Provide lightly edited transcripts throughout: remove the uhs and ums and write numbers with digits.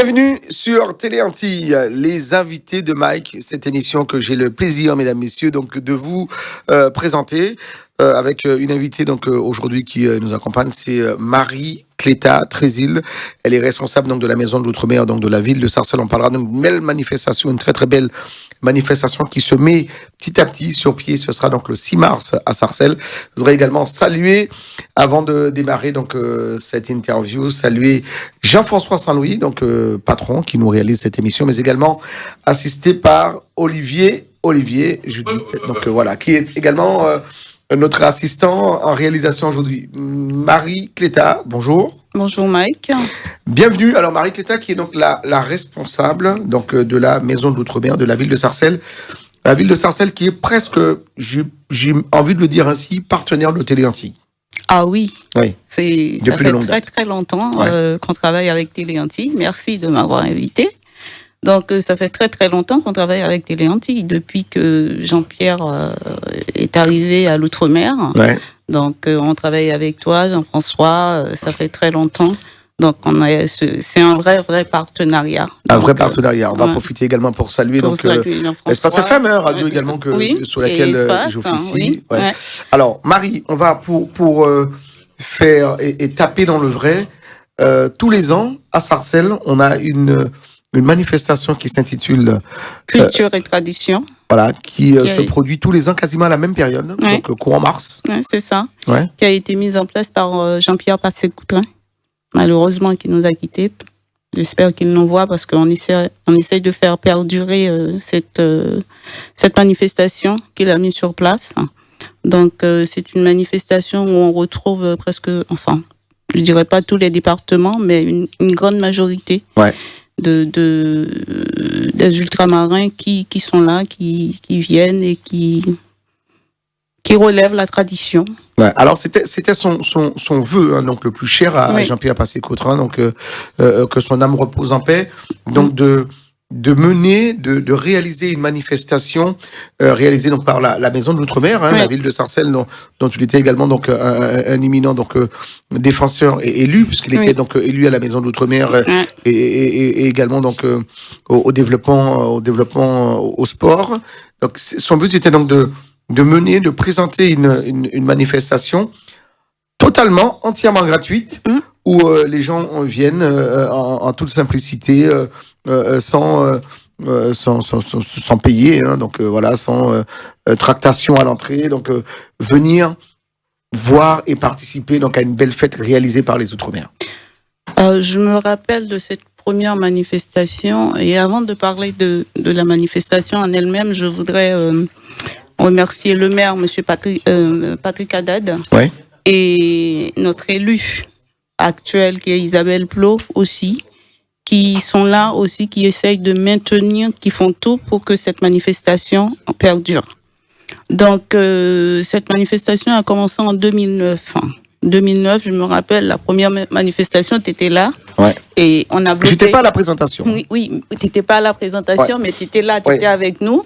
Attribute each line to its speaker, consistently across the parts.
Speaker 1: Bienvenue sur Télé Antilles, les invités de Mike, cette émission que j'ai le plaisir, mesdames, messieurs, donc de vous présenter avec une invitée donc aujourd'hui qui nous accompagne, c'est Marie Cléta Trésil. Elle est responsable donc de la maison de l'outre-mer, donc de la ville de Sarcelles. On parlera d'une belle manifestation, une très très belle manifestation qui se met petit à petit sur pied. Ce sera donc le 6 mars à Sarcelles. Je voudrais également saluer, avant de démarrer donc cette interview, saluer Jean-François Saint-Louis, donc patron qui nous réalise cette émission, mais également assisté par Olivier Judith, donc voilà, qui est également notre assistant en réalisation aujourd'hui. Marie Cléta, bonjour.
Speaker 2: Bonjour Mike.
Speaker 1: Bienvenue. Alors Marie Cléta qui est donc la responsable donc de la maison de l'outre-mer de la ville de Sarcelles. La ville de Sarcelles qui est presque, j'ai envie de le dire ainsi, partenaire de Télé Antilles.
Speaker 2: Ah oui,
Speaker 1: Oui.
Speaker 2: ça
Speaker 1: Depuis
Speaker 2: fait
Speaker 1: longue
Speaker 2: très
Speaker 1: date.
Speaker 2: très longtemps
Speaker 1: Ouais.
Speaker 2: qu'on travaille avec Télé Antilles. Merci de m'avoir invité. Donc ça fait très très longtemps qu'on travaille avec Télé Antilles, depuis que Jean-Pierre est arrivé à l'outre-mer.
Speaker 1: Ouais.
Speaker 2: Donc on travaille avec toi, Jean-François, ça fait très longtemps. Donc c'est un vrai partenariat.
Speaker 1: Un
Speaker 2: Donc,
Speaker 1: vrai partenariat. On va
Speaker 2: ouais.
Speaker 1: profiter également pour saluer
Speaker 2: Pour
Speaker 1: donc
Speaker 2: saluer Jean-François.
Speaker 1: Espace FM, radio également que
Speaker 2: oui,
Speaker 1: sur laquelle
Speaker 2: et Espace,
Speaker 1: j'officie.
Speaker 2: oui,
Speaker 1: Ouais.
Speaker 2: ouais.
Speaker 1: Alors Marie, on va pour faire et taper dans le vrai. Tous les ans à Sarcelles, on a une manifestation qui s'intitule
Speaker 2: Culture et tradition,
Speaker 1: voilà, qui
Speaker 2: Qui
Speaker 1: se
Speaker 2: a-
Speaker 1: produit tous les ans quasiment à la même période,
Speaker 2: Ouais.
Speaker 1: donc courant mars.
Speaker 2: ouais, c'est ça.
Speaker 1: Ouais.
Speaker 2: Qui a été mise en place par Jean-Pierre Passé-Coutrin, malheureusement qui nous a quittés. J'espère qu'il nous voit parce qu'on essaye de faire perdurer cette manifestation qu'il a mise sur place. Donc c'est une manifestation où on retrouve presque, enfin, je dirais pas tous les départements, mais une grande majorité
Speaker 1: Ouais.
Speaker 2: des ultramarins qui sont là, qui viennent et qui relèvent la tradition.
Speaker 1: Ouais. Alors c'était son vœu, hein, donc le plus cher à
Speaker 2: Oui.
Speaker 1: Jean-Pierre Passé-Coutrin, donc que son âme repose en paix, donc de mener, de réaliser une manifestation réalisée donc par la maison de l'outre-mer, hein,
Speaker 2: Oui.
Speaker 1: la ville de Sarcelles, dont il était également donc un éminent donc défenseur et élu, puisqu'il
Speaker 2: Oui.
Speaker 1: était donc élu à la maison de l'outre-mer
Speaker 2: Ouais.
Speaker 1: et également donc au développement au sport. Donc son but était donc de mener, de présenter une manifestation totalement, entièrement gratuite,
Speaker 2: Mm.
Speaker 1: où les gens viennent en toute simplicité, sans payer, hein, donc voilà, sans tractation à l'entrée, donc venir voir et participer donc à une belle fête réalisée par les Outre-mer.
Speaker 2: Je me rappelle de cette première manifestation et avant de parler de la manifestation en elle-même, je voudrais remercier le maire, Monsieur Patrick Haddad,
Speaker 1: Ouais.
Speaker 2: et notre élu actuel qui est Isabelle Plot aussi, qui sont là aussi, qui essayent de maintenir, qui font tout pour que cette manifestation perdure. Donc cette manifestation a commencé en 2009. 2009, je me rappelle, la première manifestation, tu étais là.
Speaker 1: Ouais.
Speaker 2: Et on a bloqué.
Speaker 1: J'étais pas à la présentation.
Speaker 2: Oui, tu n'étais pas à la présentation,
Speaker 1: Ouais.
Speaker 2: mais tu étais là, tu
Speaker 1: Ouais.
Speaker 2: étais avec nous.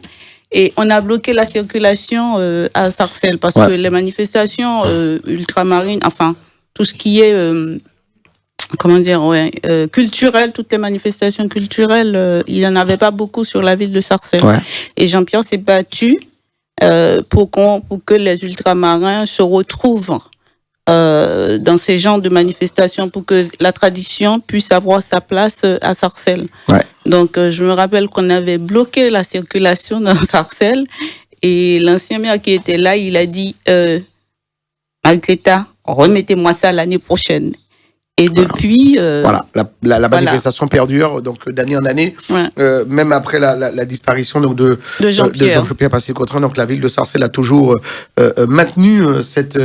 Speaker 2: Et on a bloqué la circulation à Sarcelles parce
Speaker 1: Ouais.
Speaker 2: que les manifestations ultramarines, enfin, tout ce qui est, culturel, toutes les manifestations culturelles, il n'y en avait pas beaucoup sur la ville de Sarcelles.
Speaker 1: Ouais.
Speaker 2: Et Jean-Pierre s'est battu pour que les ultramarins se retrouvent dans ces genres de manifestations pour que la tradition puisse avoir sa place à Sarcelles.
Speaker 1: Ouais.
Speaker 2: Donc, je me rappelle qu'on avait bloqué la circulation dans Sarcelles et l'ancien maire qui était là, il a dit Margretha, remettez-moi ça l'année prochaine. Et depuis...
Speaker 1: Voilà, la manifestation perdure donc d'année en année,
Speaker 2: Ouais.
Speaker 1: même après la disparition donc de
Speaker 2: Jean-Pierre.
Speaker 1: Jean-Pierre Passé-Coutrin. Donc la ville de Sarcelles a toujours maintenu cette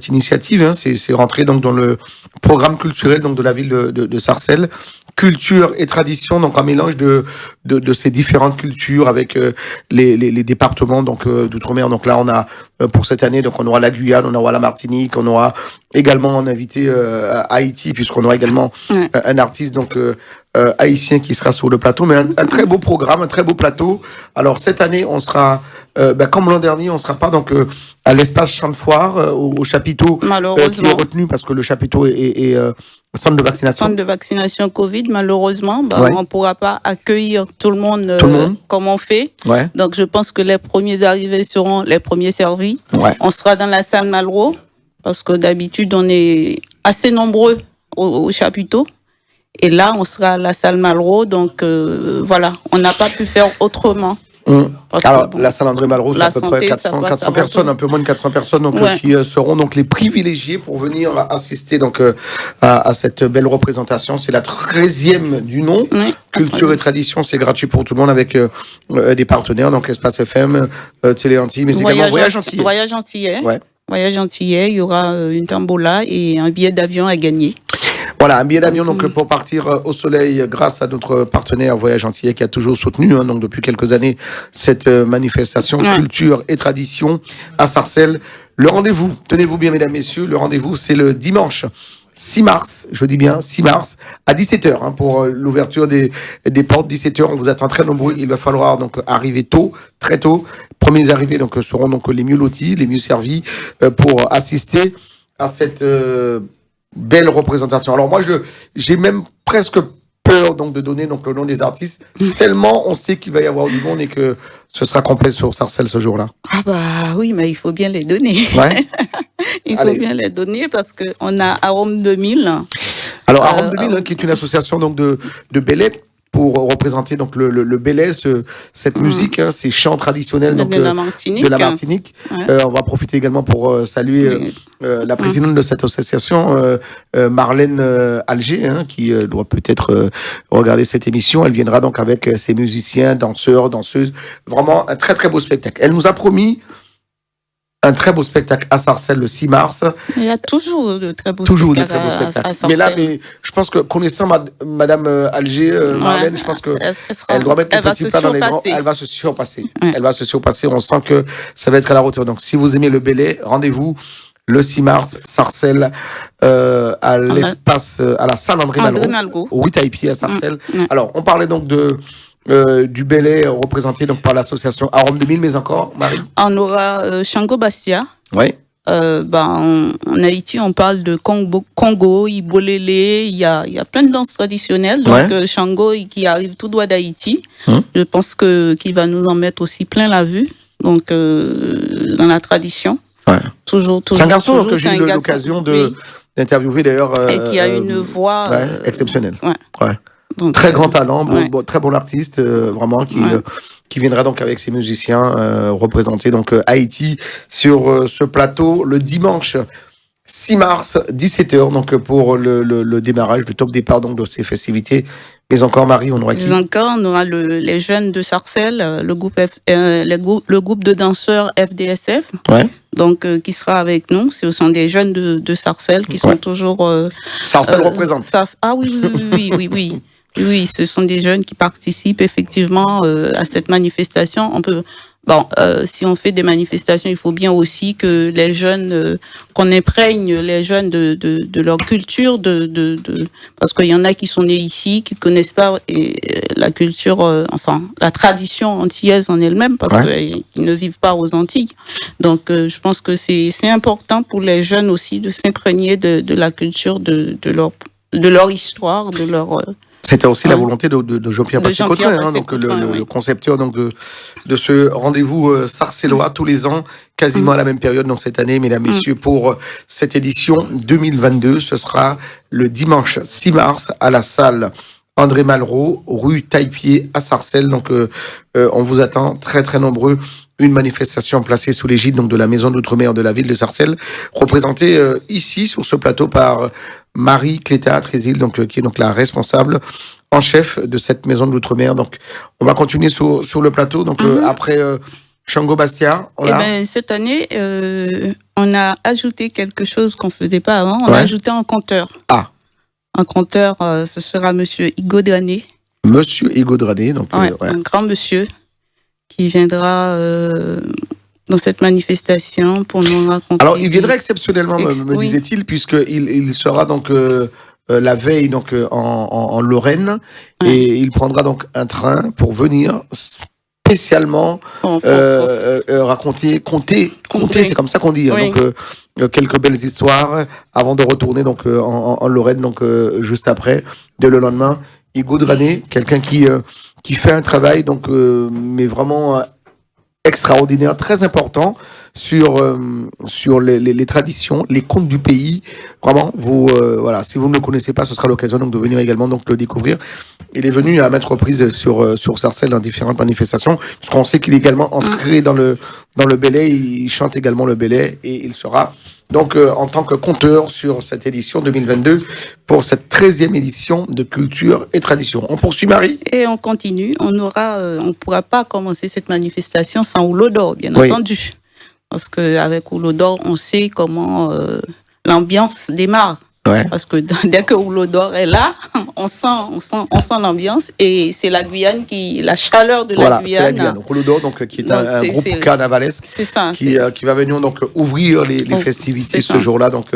Speaker 1: initiative. Hein, c'est rentré donc dans le programme culturel donc de la ville de Sarcelles. Culture et tradition, donc un mélange de ces différentes cultures avec les départements donc d'outre-mer. Donc là, on a pour cette année, donc on aura la Guyane, on aura la Martinique, on aura également un invité Haïti, puisqu'on aura également
Speaker 2: Ouais.
Speaker 1: un artiste donc haïtien qui sera sur le plateau, mais un très beau programme, un très beau plateau. Alors cette année, on sera, comme l'an dernier, on sera pas donc à l'espace Champ de Foire, au chapiteau qui
Speaker 2: Malheureusement.
Speaker 1: est retenu parce que le chapiteau est centre de vaccination.
Speaker 2: Centre de vaccination Covid, malheureusement,
Speaker 1: Ouais.
Speaker 2: on ne pourra pas accueillir tout le monde,
Speaker 1: Tout le monde.
Speaker 2: comme on fait.
Speaker 1: Ouais,
Speaker 2: Donc, je pense que les premiers arrivés seront les premiers servis.
Speaker 1: ouais.
Speaker 2: On sera dans la salle Malraux, parce que d'habitude, on est assez nombreux au chapiteau. Et là, on sera à la salle Malraux. Donc, voilà, on n'a pas pu faire autrement. Parce que,
Speaker 1: Alors,
Speaker 2: bon,
Speaker 1: la salle André Malraux, c'est
Speaker 2: la
Speaker 1: à peu près
Speaker 2: santé,
Speaker 1: 400,
Speaker 2: ça va,
Speaker 1: 400
Speaker 2: ça va
Speaker 1: personnes,
Speaker 2: tout.
Speaker 1: un peu moins de 400 personnes, donc,
Speaker 2: Ouais.
Speaker 1: qui seront donc les privilégiés pour venir assister donc, à cette belle représentation. C'est la 13e du nom.
Speaker 2: Oui,
Speaker 1: Culture et tradition, c'est gratuit pour tout le monde avec des partenaires, donc Espace FM, Télé Antille, mais également Voyage Antillais.
Speaker 2: Voyage Antillais.
Speaker 1: Ouais.
Speaker 2: Voyage Antillais, il y aura une tambola et un billet d'avion à gagner.
Speaker 1: Voilà, un billet d'avion donc pour partir au soleil grâce à notre partenaire Voyage Antillais qui a toujours soutenu donc depuis quelques années cette manifestation
Speaker 2: Ouais.
Speaker 1: culture et tradition à Sarcelles. Le rendez-vous, tenez-vous bien mesdames, messieurs, le rendez-vous c'est le dimanche 6 mars, je dis bien 6 mars, à 17h pour l'ouverture des portes, 17h, on vous attend très nombreux, il va falloir donc arriver tôt, très tôt. Premiers arrivés donc seront donc les mieux lotis, les mieux servis pour assister à cette belle représentation. Alors moi, j'ai même presque peur donc de donner donc le nom des artistes, tellement on sait qu'il va y avoir du monde et que ce sera complet sur Sarcelles ce jour-là.
Speaker 2: Ah bah oui, mais il faut bien les donner.
Speaker 1: Ouais.
Speaker 2: Il
Speaker 1: Allez.
Speaker 2: faut bien les donner parce qu'on a Arôme 2000.
Speaker 1: Alors Arôme 2000, qui est une association donc de Bélep pour représenter donc le Bélep, cette musique, ces chants traditionnels donc
Speaker 2: de la Martinique.
Speaker 1: de la Martinique.
Speaker 2: Ouais.
Speaker 1: On va profiter également pour saluer la présidente de cette association, Marlène Alger, qui doit peut-être regarder cette émission. Elle viendra donc avec ses musiciens, danseurs, danseuses. Vraiment un très très beau spectacle. Elle nous a promis un très beau spectacle à Sarcelles le 6 mars.
Speaker 2: Il y a toujours de très beaux
Speaker 1: Toujours de
Speaker 2: spectacles
Speaker 1: très beaux spectacles.
Speaker 2: à
Speaker 1: Mais là,
Speaker 2: Sarcelles.
Speaker 1: je pense que connaissant Madame Alger, Marlène,
Speaker 2: Ouais.
Speaker 1: je pense que
Speaker 2: sera-
Speaker 1: elle doit mettre
Speaker 2: elle
Speaker 1: le
Speaker 2: va
Speaker 1: petit
Speaker 2: se
Speaker 1: pas dans les grands.
Speaker 2: surpasser.
Speaker 1: Elle va se surpasser.
Speaker 2: Ouais.
Speaker 1: Elle va se surpasser. On sent que ça va être à la hauteur. Donc, si vous aimez le Bélep, rendez-vous le 6 mars, Sarcelles, à l'espace, à la salle André
Speaker 2: André
Speaker 1: Malraux,
Speaker 2: Malraux.
Speaker 1: au 8 à à Sarcelles.
Speaker 2: Mm.
Speaker 1: Alors, on parlait donc du Bélep représenté donc par l'association Arôme 2000, mais encore, Marie.
Speaker 2: On aura Shango Bastia.
Speaker 1: Oui.
Speaker 2: En Haïti, on parle de Congo, Ibolélé, il y a plein de danses traditionnelles. Donc,
Speaker 1: Ouais.
Speaker 2: Shango, qui arrive tout droit d'Haïti,
Speaker 1: Hum.
Speaker 2: je pense qu'il va nous en mettre aussi plein la vue. Donc, dans la tradition.
Speaker 1: Ouais.
Speaker 2: Toujours.
Speaker 1: C'est un garçon
Speaker 2: toujours,
Speaker 1: que j'ai
Speaker 2: c'est
Speaker 1: eu
Speaker 2: un garçon.
Speaker 1: l'occasion
Speaker 2: Oui.
Speaker 1: d'interviewer d'ailleurs.
Speaker 2: Et qui a une voix
Speaker 1: exceptionnelle.
Speaker 2: ouais.
Speaker 1: Ouais.
Speaker 2: Donc,
Speaker 1: Très grand talent,
Speaker 2: ouais.
Speaker 1: très bon artiste, vraiment,
Speaker 2: Ouais.
Speaker 1: qui viendra donc avec ses musiciens représenter donc Haïti sur ce plateau le dimanche 6 mars, 17h, donc pour le démarrage, le top départ donc de ces festivités. Mais encore, Marie, on aura qui?
Speaker 2: Mais encore, on aura les jeunes de Sarcelles, le groupe de danseurs FDSF,
Speaker 1: Ouais.
Speaker 2: donc qui sera avec nous. Ce sont des jeunes de Sarcelles qui sont
Speaker 1: Ouais.
Speaker 2: toujours.
Speaker 1: Sarcelles représente.
Speaker 2: Ah oui. Oui, ce sont des jeunes qui participent effectivement à cette manifestation. Si on fait des manifestations, il faut bien aussi que les jeunes, qu'on imprègne les jeunes de leur culture, parce qu'il y en a qui sont nés ici, qui connaissent pas la culture, la tradition antillaise en elle-même, parce qu'ils ne vivent pas aux Antilles. Donc, je pense que c'est important pour les jeunes aussi de s'imprégner de la culture, de leur histoire, de leur.
Speaker 1: C'était aussi la volonté de Jean-Pierre Passy-Cotrin, donc le concepteur donc de ce rendez-vous sarcellois tous les ans, quasiment à la même période. Donc cette année, mesdames, messieurs, pour cette édition 2022, ce sera le dimanche 6 mars à la salle André Malraux, rue Taillepied à Sarcelles. Donc on vous attend très très nombreux. Une manifestation placée sous l'égide donc de la maison d'outre-mer de la ville de Sarcelles, représentée ici sur ce plateau par Marie Cléta Trésil, donc qui est donc la responsable en chef de cette maison de l'outre-mer. Donc on va continuer sur le plateau. Donc après Shango Bastia,
Speaker 2: cette année, on a ajouté quelque chose qu'on faisait pas avant. On a ajouté un conteur.
Speaker 1: Ah.
Speaker 2: Un conteur, ce sera Monsieur Igo Drané.
Speaker 1: Monsieur Igo Drané, donc
Speaker 2: un grand monsieur qui viendra dans cette manifestation pour nous raconter.
Speaker 1: Alors, il viendra exceptionnellement, me disait-il, puisqu'il sera donc la veille donc en Lorraine, et il prendra donc un train pour venir spécialement conter, c'est comme ça qu'on dit.
Speaker 2: Oui.
Speaker 1: Donc quelques belles histoires avant de retourner donc en Lorraine, donc juste après, dès le lendemain. Hugo Drané, quelqu'un qui fait un travail donc mais vraiment extraordinaire, très important sur les traditions, les contes du pays. Vraiment, vous voilà, si vous ne le connaissez pas, ce sera l'occasion donc de venir également donc le découvrir. Il est venu à maintes reprises sur Sarcelles dans différentes manifestations, parce qu'on sait qu'il est également ancré dans le Bélay. Il chante également le Bélay et il sera donc en tant que conteur sur cette édition 2022 pour cette 13e édition de Culture et Tradition. On poursuit, Marie?
Speaker 2: Et on continue. On pourra pas commencer cette manifestation sans Rouleau d'Or, bien entendu. Parce qu'avec Rouleau d'Or, on sait comment l'ambiance démarre.
Speaker 1: Ouais.
Speaker 2: Parce que dès que Rouleau d'Or est là, on sent l'ambiance, et c'est la Guyane la chaleur de la Guyane.
Speaker 1: Voilà, c'est la Guyane. Rouleau d'Or, donc, qui est un groupe carnavalesque.
Speaker 2: C'est ça.
Speaker 1: Qui va venir donc ouvrir les festivités ce jour-là, donc,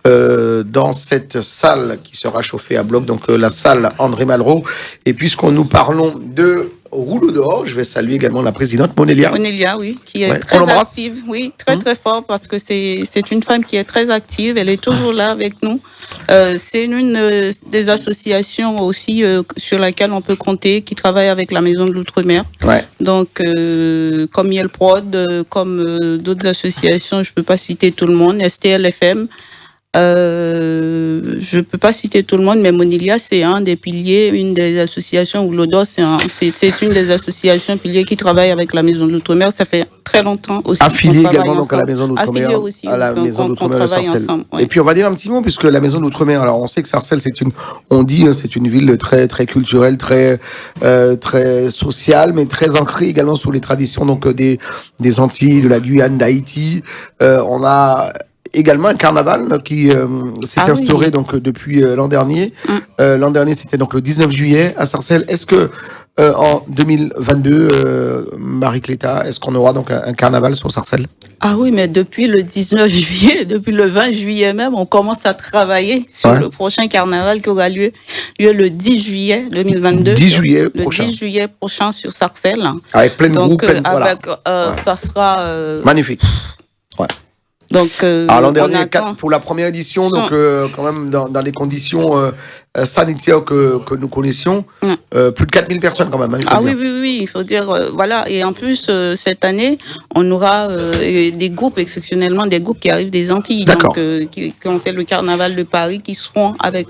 Speaker 1: dans cette salle qui sera chauffée à bloc, donc, la salle André Malraux. Et puisqu'on nous parlons de Rouleau d'Or, je vais saluer également la présidente Monélia.
Speaker 2: Monélia, oui, qui est très active, oui, très fort, parce que c'est une femme qui est très active, elle est toujours là avec nous. C'est une des associations aussi sur laquelle on peut compter, qui travaille avec la Maison de l'Outre-mer.
Speaker 1: Ouais.
Speaker 2: Donc, comme Yel Prod, comme d'autres associations, je peux pas citer tout le monde, STLFM. Je peux pas citer tout le monde, mais Monélia, c'est un des piliers, une des associations où l'ODOS, c'est une des associations piliers qui travaille avec la Maison de l'Outre-mer. Ça fait très longtemps aussi.
Speaker 1: Affilié également donc à la Maison de l'Outre-mer.
Speaker 2: Affilié aussi.
Speaker 1: À la Maison de l'Outre-mer de Sarcelles.
Speaker 2: Ensemble, ouais.
Speaker 1: Et puis on va dire un petit mot, puisque la Maison de l'Outre-mer, alors on sait que Sarcelles, c'est une ville très, très culturelle, très, très sociale, mais très ancrée également sur les traditions, donc, des Antilles, de la Guyane, d'Haïti. On a également un carnaval qui s'est instauré donc depuis l'an dernier. L'an dernier, c'était donc le 19 juillet à Sarcelles. Est-ce que en 2022, Marie Cléta, est-ce qu'on aura donc un carnaval sur Sarcelles?
Speaker 2: Ah oui, mais depuis le 19 juillet, depuis le 20 juillet même, on commence à travailler sur le prochain carnaval qui aura lieu le 10 juillet 2022.
Speaker 1: 10 juillet prochain.
Speaker 2: Le 10 juillet prochain sur Sarcelles.
Speaker 1: Avec plein de groupes.
Speaker 2: Ça sera...
Speaker 1: magnifique. Ouais.
Speaker 2: Donc,
Speaker 1: alors l'an dernier, pour la première édition, donc quand même dans les conditions sanitaires que nous connaissions, plus de 4000 personnes quand même. Hein,
Speaker 2: oui, il faut dire, voilà. Et en plus, cette année, on aura des groupes, exceptionnellement, des groupes qui arrivent des Antilles, donc qui ont fait le carnaval de Paris, qui seront avec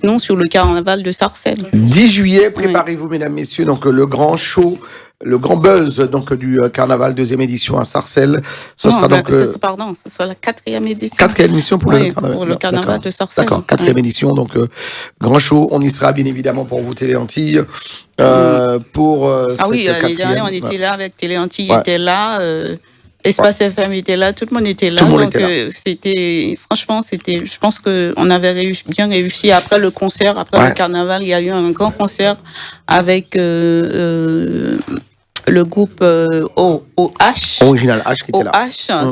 Speaker 2: nous sur le carnaval de Sarcelles.
Speaker 1: 10 juillet, préparez-vous, mesdames, messieurs, donc le grand show. Le grand buzz donc du carnaval, 2e édition à Sarcelles. Ce sera donc.
Speaker 2: Ce sera la 4e édition.
Speaker 1: 4e édition pour le carnaval.
Speaker 2: Pour le carnaval de Sarcelles.
Speaker 1: D'accord, 4e édition, donc grand show. On y sera bien évidemment pour vous, Télé Antilles. Pour
Speaker 2: l'année dernière, on était là avec Télé Antilles, était là. Espace FM était là, tout le monde était là. Donc je pense que on avait bien réussi. Après le concert, le carnaval, il y a eu un grand concert avec le groupe OH.
Speaker 1: Original H qui était là.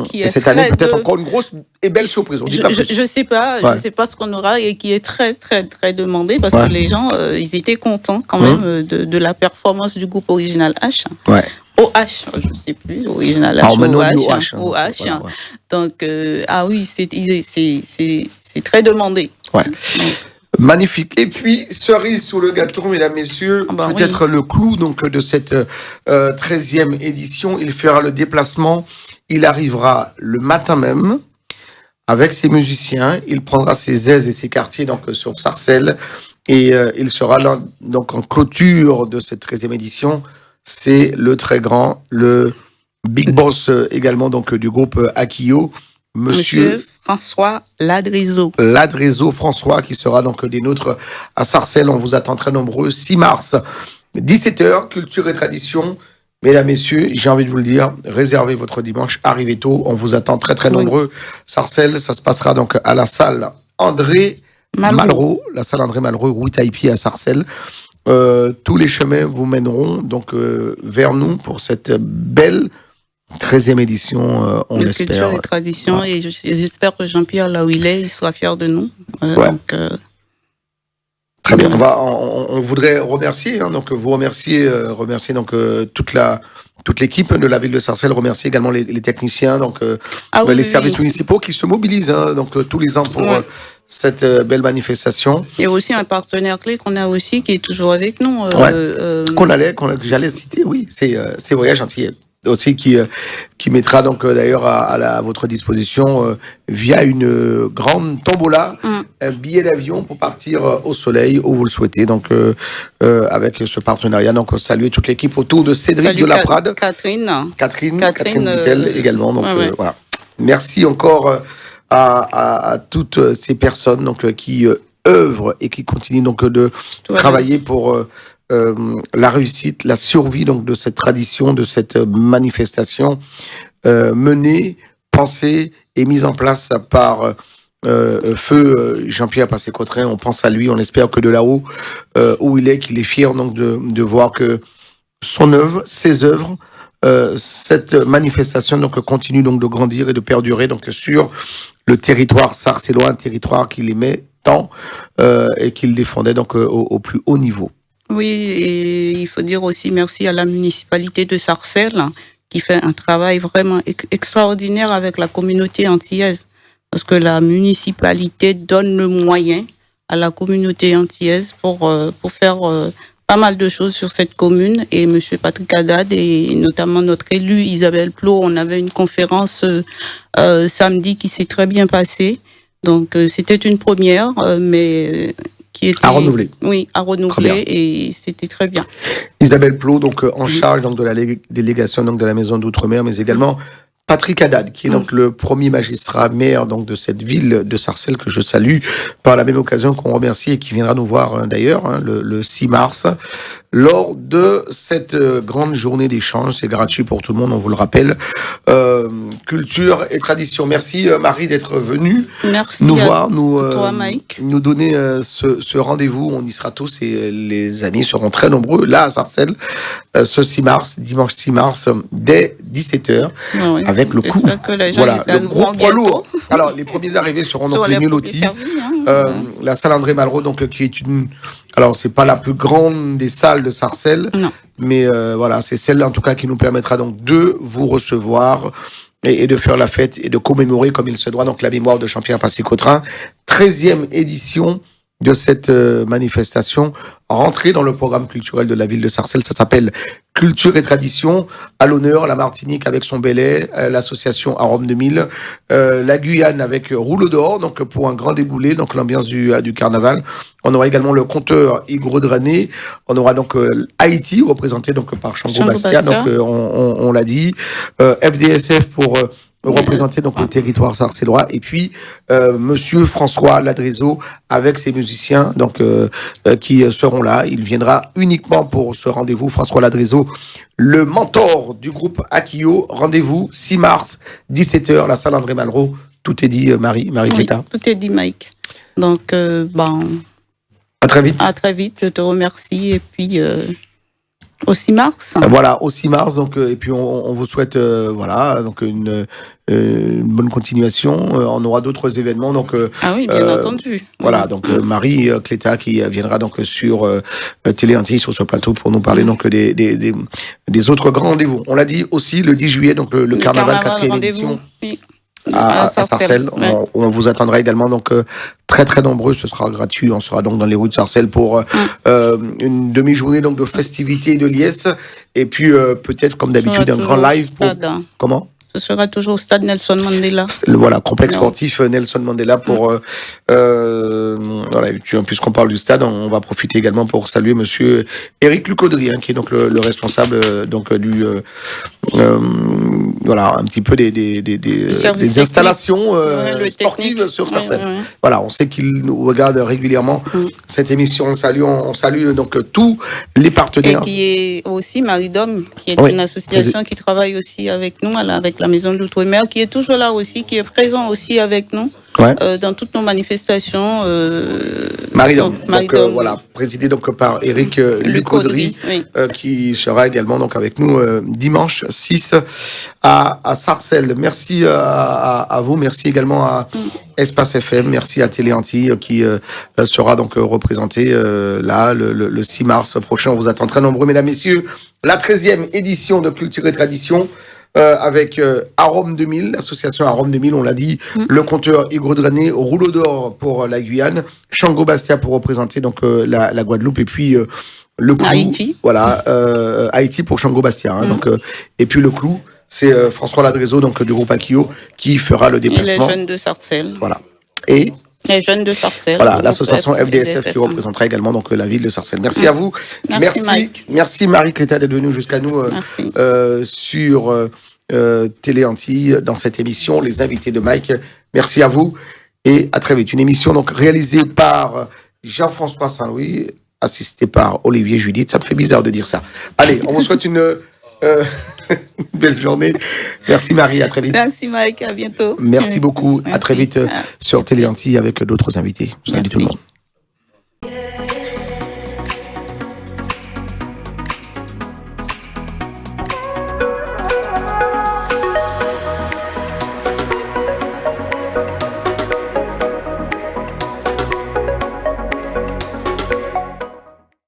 Speaker 2: Qui
Speaker 1: et
Speaker 2: est
Speaker 1: cette année, peut-être encore une grosse et belle surprise. On dit pas plus.
Speaker 2: Je sais pas ce qu'on aura, et qui est très, très, très demandé, parce que les gens, ils étaient contents quand même de la performance du groupe Original H.
Speaker 1: Ouais.
Speaker 2: OH, je sais plus, Original H, OH. Donc, c'est très demandé.
Speaker 1: Ouais. Magnifique. Et puis, cerise sur le gâteau, mesdames, messieurs, peut-être le clou donc de cette 13e édition. Il fera le déplacement. Il arrivera le matin même avec ses musiciens. Il prendra ses aises et ses quartiers donc sur Sarcelles. Et il sera là donc en clôture de cette 13e édition. C'est le très grand, le big boss également donc du groupe Akio, Monsieur
Speaker 2: François Ladrézo.
Speaker 1: Ladrézo François, qui sera donc des nôtres à Sarcelles. On vous attend très nombreux. 6 mars, 17h, culture et tradition. Mesdames, messieurs, j'ai envie de vous le dire, réservez votre dimanche, arrivez tôt. On vous attend très très nombreux. Sarcelles, ça se passera donc à la salle André Malraux, la salle André Malraux, rue Taille-Pied à Sarcelles. Tous les chemins vous mèneront donc vers nous pour cette belle 13e édition, on l'espère.
Speaker 2: Culture et tradition, et j'espère que Jean-Pierre, là où il est, il sera fier de nous. Donc,
Speaker 1: bien. On voudrait remercier, hein, donc vous remercier donc toute l'équipe de la ville de Sarcelles, remercier également les techniciens, donc les services municipaux qui se mobilisent, hein, donc tous les ans pour cette belle manifestation.
Speaker 2: Il y a aussi un partenaire clé qu'on a aussi qui est toujours avec nous.
Speaker 1: J'allais citer, oui, c'est Voyage Gentil aussi qui mettra donc d'ailleurs à votre disposition via une grande tombola un billet d'avion pour partir au soleil où vous le souhaitez, donc avec ce partenariat. Donc saluer toute l'équipe autour de Cédric de la Prade, Catherine Miquel également, donc voilà, merci encore à toutes ces personnes donc qui œuvrent et qui continuent donc de travailler pour la réussite, la survie donc de cette tradition, de cette manifestation menée, pensée et mise en place par feu Jean-Pierre Passé-Cotrin. On pense à lui, on espère que de là-haut où il est, qu'il est fier donc de voir que son œuvre, ses œuvres, cette manifestation donc continue donc de grandir et de perdurer donc sur le territoire sarcellois, un territoire qu'il aimait tant et qu'il défendait donc au plus haut niveau.
Speaker 2: Oui, et il faut dire aussi merci à la municipalité de Sarcelles qui fait un travail vraiment extraordinaire avec la communauté antillaise. Parce que la municipalité donne le moyen à la communauté antillaise pour faire pas mal de choses sur cette commune. Et M. Patrick Haddad et notamment notre élue Isabelle Plot, on avait une conférence samedi qui s'est très bien passée. Donc c'était une première, mais qui était
Speaker 1: à renouveler.
Speaker 2: Oui, à renouveler et c'était très bien.
Speaker 1: Isabelle Plot, donc en charge donc de la délégation donc de la maison d'outre-mer, mais également Patrick Haddad, qui est donc le premier magistrat maire donc de cette ville de Sarcelles que je salue par la même occasion, qu'on remercie et qui viendra nous voir d'ailleurs le 6 mars lors de cette grande journée d'échange. C'est gratuit pour tout le monde, on vous le rappelle. Culture et tradition. Merci Marie d'être venue nous voir, nous donner ce rendez-vous. On y sera tous et les amis seront très nombreux là à Sarcelles ce 6 mars, dimanche 6 mars, dès 17h.
Speaker 2: Oui.
Speaker 1: Avec le coup, voilà, le gros poids lourd. Alors, les premiers arrivés seront donc les mieux lotis. La salle André Malraux, donc, qui est alors, c'est pas la plus grande des salles de Sarcelles, mais voilà, c'est celle, en tout cas, qui nous permettra donc de vous recevoir et de faire la fête et de commémorer, comme il se doit, donc, la mémoire de Jean-Pierre Passé-Cotrin. 13e édition de cette manifestation, rentrée dans le programme culturel de la ville de Sarcelles. Ça s'appelle Culture et Tradition. À l'honneur, la Martinique avec son Belay, l'association Arôme 2000, la Guyane avec Rouleau d'Or, donc pour un grand déboulé, donc l'ambiance du carnaval. On aura également le conteur Igor Drané. On aura donc Haïti, représenté donc par Chango Bastia, donc on l'a dit. FDSF pour représenter donc le territoire sarcellois, et puis Monsieur François Ladrézo avec ses musiciens donc qui seront là. Il viendra uniquement pour ce rendez-vous. François Ladrézo, le mentor du groupe Akio. Rendez-vous 6 mars 17h, la salle André Malraux. Tout est dit, Marie Cléta.
Speaker 2: Tout est dit, Mike. Donc
Speaker 1: à très vite.
Speaker 2: À très vite. Je te remercie et puis au 6 mars.
Speaker 1: Voilà, au 6 mars. Donc, et puis, on vous souhaite voilà, donc une bonne continuation. On aura d'autres événements. Donc,
Speaker 2: ah oui, bien entendu.
Speaker 1: Voilà, donc Marie Cléta qui viendra donc sur Télé Antilles, sur ce plateau, pour nous parler donc des autres grands rendez-vous. On l'a dit aussi, le 10 juillet, donc le carnaval 4e édition. Oui. À Sarcelles. On vous attendra également donc très très nombreux. Ce sera gratuit. On sera donc dans les rues de Sarcelles pour une demi-journée donc de festivités et de liesse. Et puis peut-être comme d'habitude un grand live. Comment?
Speaker 2: Ce sera toujours au stade Nelson Mandela.
Speaker 1: Voilà, complexe sportif Nelson Mandela pour voilà, puisqu'on parle du stade, on va profiter également pour saluer monsieur Éric Lucaudry, qui est donc le responsable donc du voilà, un petit peu des installations sportives sur Sarcelles. Voilà, on sait qu'il nous regarde régulièrement cette émission. On salue donc tous les partenaires.
Speaker 2: Et qui est aussi Maridom, qui est une association qui travaille aussi avec nous, avec la Maison de l'Outre-mer, qui est toujours là aussi, qui est présent aussi avec nous.
Speaker 1: Ouais.
Speaker 2: dans toutes nos manifestations.
Speaker 1: Marie-Dom,
Speaker 2: Marie-Dom,
Speaker 1: voilà, présidé donc par Éric
Speaker 2: Luc
Speaker 1: Audry,
Speaker 2: oui.
Speaker 1: qui sera également donc avec nous dimanche 6 à Sarcelles. Merci à vous, merci également à Espace FM, merci à Télé Antilles qui sera donc représenté là le 6 mars prochain. On vous attend très nombreux, mesdames, messieurs. La 13e édition de Culture et Tradition. Avec Arôme 2000, l'association Arôme 2000, on l'a dit, le conteur Igor Drané, Rouleau d'or pour la Guyane, Shango Bastia pour représenter donc la Guadeloupe, et puis le clou,
Speaker 2: Haïti.
Speaker 1: Voilà, Haïti pour Shango Bastia, hein, donc et puis le clou, c'est François Ladrézo, donc du groupe Akio, qui fera le déplacement.
Speaker 2: Et les jeunes de Sarcelles.
Speaker 1: Voilà. Et
Speaker 2: les jeunes de Sarcelles.
Speaker 1: voilà, l'association FDSF qui représentera également donc la ville de Sarcelles. Merci à vous.
Speaker 2: Merci Mike.
Speaker 1: Merci Marie-Cléta d'être venue jusqu'à nous sur Télé Antilles dans cette émission, les invités de Mike. Merci à vous et à très vite. Une émission donc réalisée par Jean-François Saint-Louis, assisté par Olivier Judith. Ça me fait bizarre de dire ça. Allez, on vous souhaite une belle journée. Merci Marie, à très vite.
Speaker 2: Merci Mike, à bientôt.
Speaker 1: Merci beaucoup.
Speaker 2: Merci.
Speaker 1: À très vite sur Télé Antilles avec d'autres invités. Salut tout le monde.